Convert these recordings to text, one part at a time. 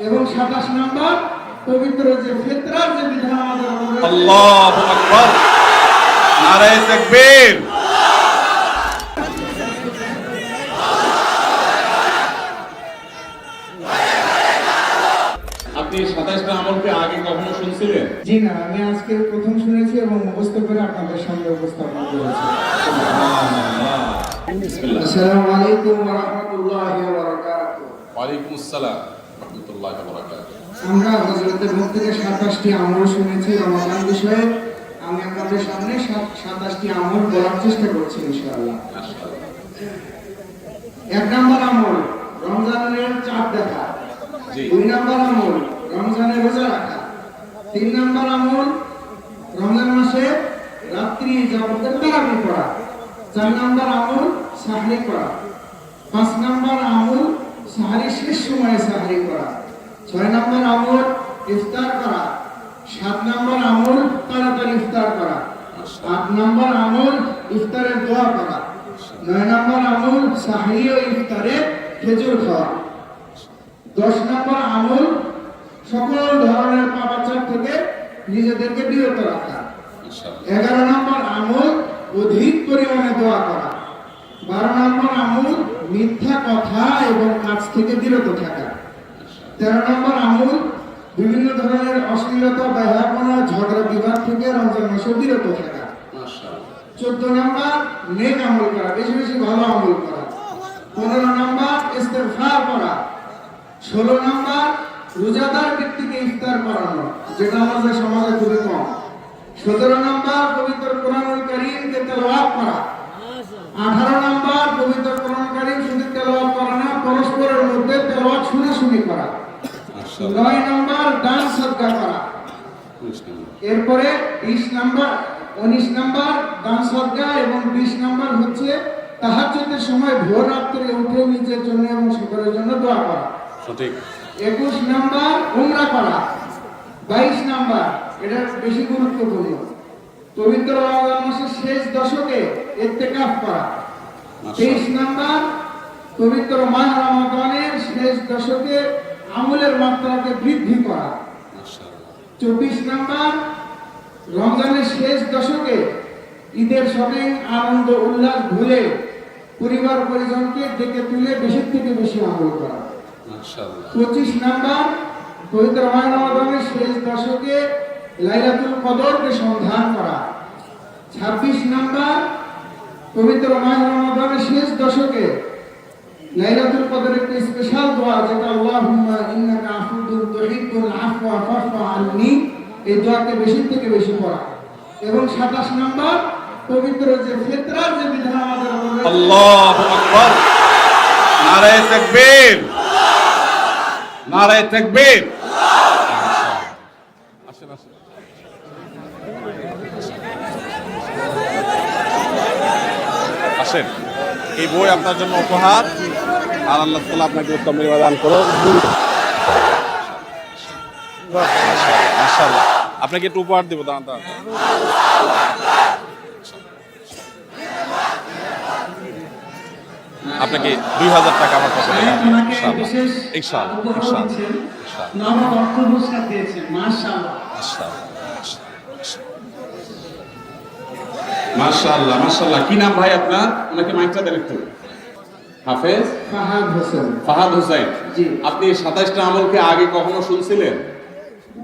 এবং 27 নম্বর পবিত্র যে ফিতরার যে বিধান আমাদের রয়েছে। আল্লাহু আকবার, নারায়ে তাকবীর। আপনি 27টা আমলকে আগে কখনো শুনছিলেন? জি না, আমি আজকে প্রথম শুনেছি এবং মুখস্থ করে আপনাদের সামনে উপস্থাপন করেছি। বিসমিল্লাহ। আসসালামু আলাইকুম ওয়া রাহমাতুল্লাহি ওয়া বারাকাতুহু। ওয়া আলাইকুম আসসালাম ওয়া রাহমাতুল্লাহি ওয়া বারাকাতুহু। আমরা হযরতের মুখ থেকে 27টি আমল শুনেছি রমাদান বিষয়ে। আমি আপনাদের সামনে 27টি আমল বলার চেষ্টা করছি ইনশাআল্লাহ। এক নম্বর আমল রমজানের চাঁদ দেখা। জি। 2 নম্বর আমল রমজানের রোজা রাখা। 3 নম্বর আমল রমজান মাসে রাত্রি যাপনের তারাবি পড়া। 4 নম্বর আমল সাহরি করা। 5 নম্বর আমল সাহরি শেষ সময়ে সাহরি করা। 6 নম্বর আমল ইফতার করা। 7 নম্বর আমল তাড়াতাড়ি ইফতার করা। 8 নম্বর আমল ইফতারের দোয়া করা। 9 নম্বর আমল সাহরি ও ইফতারে খেজুর খাওয়া। 10 নম্বর আমল সকল ধরনের পাপাচার থেকে নিজেদেরকে বিরত রাখা। 11 নম্বর আমল অধিক পরিমাণে দোয়া করা। 12 নম্বর আমল মিথ্যা কথা এবং কাজ থেকে বিরত থাকা। 13 নম্বর আমল বিভিন্ন ধরনের অশ্লীলতা, বেহায়াপনা, ঝগড়া বিবাদ থেকে রমজান মাসে বিরত থাকা। 14 নম্বর নেক আমল করা, বেশি বেশি ভালো আমল করা। 15 নম্বর ইস্তেগফার করা। 16 নম্বর রোজাদার ব্যক্তিকে ইফতার করানো, যেটা আমাদের সমাজে খুবই কম। 17 নম্বর পবিত্র কোরআনুল কারীমকে তেলাওয়াত করা। 18 নম্বর পবিত্র কোরআন কারীম শুধু তেলাওয়াত করা না, পরস্পরের মধ্যে তেলাওয়াত শুনে শুনে করা। 9 নম্বর দান সদকা করা। এরপরে 20 নম্বর 19 নম্বর দান সদকা এবং 20 নম্বর হচ্ছে তাহাজ্জুদের সময় ভোর রাত্রে উঠে নিজের জন্য এবং সকলের জন্য দোয়া করা। সঠিক। 21 নম্বর উমরা করা। 22 নম্বর এটা বেশি গুরুত্বপূর্ণ, পবিত্র রমজান মাসের শেষ দশকে ইতিকাফ করা। 23 নম্বর পবিত্র মাহ রমাদানের শেষ দশকে আমলের মাত্রাকে বৃদ্ধি করা। 24 নম্বর রমজানের শেষ দশকে ঈদের শপিং আনন্দ উল্লাস ভুলে পরিবার পরিজনকে ডেকে তুলে বেশি থেকে বেশি আমল করা। 25 নম্বর পবিত্র মাহ রমাদানের শেষ দশকে লাইলাতুল কদরকে সন্ধান করা। 26 নম্বর পবিত্র মাহ রমাদানের শেষ দশকে লাইলাতুল কদরের একটি স্পেশাল দোয়া, যেটা আল্লাহুম্মা ইন্নাকা আফুউন তুহিব্বুল আফওয়া ফাফু আননি, এই দোয়াকে বেশি থেকে বেশি পড়া। এবং 27 নম্বর পবিত্র যে ফিতরার যে বিধান আমাদের রয়েছে। আল্লাহু আকবার, নারায়ে তাকবীর, নারায়ে তাকবীর। আসেন আসেন। আসেন, এই বই আপনার জন্য উপহার, আর আল্লাহ তাআলা আপনাকে উত্তম বিনিময় দান করুন। মাশাআল্লাহ, আপনাকে একটু উপহার দেব, দাঁড়ান দাঁড়ান। আপনাকে 2000 টাকা আমার পক্ষ থেকে। মাশাআল্লাহ মাশাআল্লাহ। কি নাম ভাই আপনার? ওনাকে মাইকটা দেন একটু। হাফেজ ফাহাদ হোসেন। ফাহাদ হোসেন। জি। আপনি 27টা আমলকে আগে কখনো শুনছিলেন?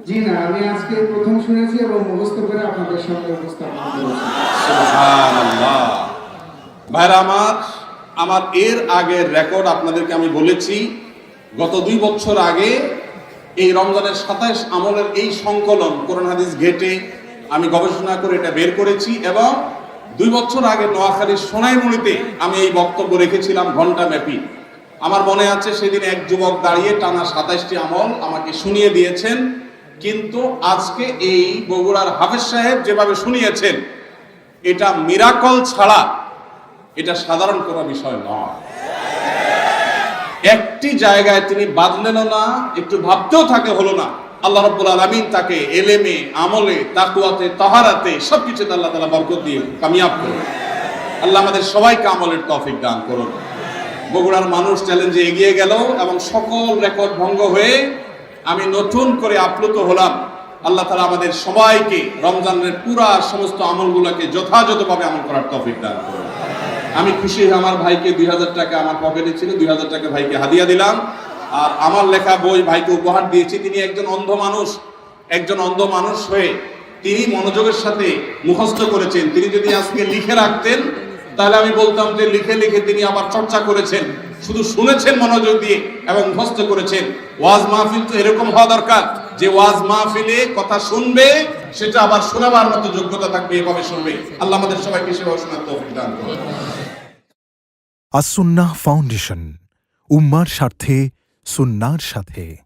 জি না, আমি আজকে প্রথম শুনেছি এবং মুখস্থ করে আপনাদের সামনে উপস্থাপন করেছি। সুবহানাল্লাহ। ভাইরা আমার এর আগের রেকর্ড আপনাদেরকে আমি বলেছি, গত 2 বছর আগে এই রমজানের 27 আমলের এই সংকলন কোরআন হাদিস ঘেটে আমি গবেষণা করে এটা বের করেছি, এবং 2 বছর আগে নোয়াখালীর সোনাইমুড়িতে আমি এই বক্তব্য রেখেছিলাম ঘন্টা ব্যাপী। আমার মনে আছে সেদিন এক যুবক দাঁড়িয়ে টানা 27টি আমল আমাকে শুনিয়ে দিয়েছেন, কিন্তু আজকে এই বগুড়ার হাফেজ সাহেব যেভাবে শুনিয়েছেন, এটা মিরাকল ছাড়া এটা সাধারণ কোনো বিষয় নয়। একটি জায়গায় তিনি বাদলেনও না, একটু ভাবতেও থাকে হলো না। আল্লাহ রাব্বুল আলামিন তাকে এলেমে, আমলে, তাকওয়াতে, তাহারাতে সবকিছুতে আল্লাহ তাআলা বরকত দিয়ে কামিয়াব করুন। আল্লাহ আমাদের সবাইকে আমলের তৌফিক দান করুন। বগুড়ার মানুষ চ্যালেঞ্জে এগিয়ে গেল এবং সকল রেকর্ড ভঙ্গ হয়ে আমি নতুন করে আপ্লুত হলাম। আল্লাহ তাআলা আমাদের সবাইকে রমজানের পুরা সমস্ত আমলগুলোকে যথাযথভাবে আমল করার তৌফিক দান করুন। আমি খুশি হয়ে আমার ভাইকে 2000 টাকা আমার পকেটে ছিল, 2000 টাকা ভাইকে হাদিয়া দিলাম। আর আমার লেখা বই ভাইকে উপহার দিয়েছি। তিনি একজন অন্ধ মানুষ হয়ে তিনি মনোযোগের সাথে মুখস্থ করেছেন। তিনি যদি আজকে লিখে রাখতেন তাহলে আমি বলতাম যে লিখে লিখে তিনি আবার চর্চা করেছেন। শুধু শুনেছেন মনোযোগ দিয়ে এবং মুখস্থ করেছেন। ওয়াজ মাহফিল তো এরকম হওয়া দরকার যে ওয়াজ মাহফিলে কথা শুনবে সেটা আবার শোনাবার মতো যোগ্যতা থাকবে, এভাবে শুনবে। আল্লাহ আমাদের সবাইকে সেভাবে শোনার তৌফিক দান করুন। আস-সুন্নাহ ফাউন্ডেশন, উম্মার স্বার্থে সুন্নাহর সাথে।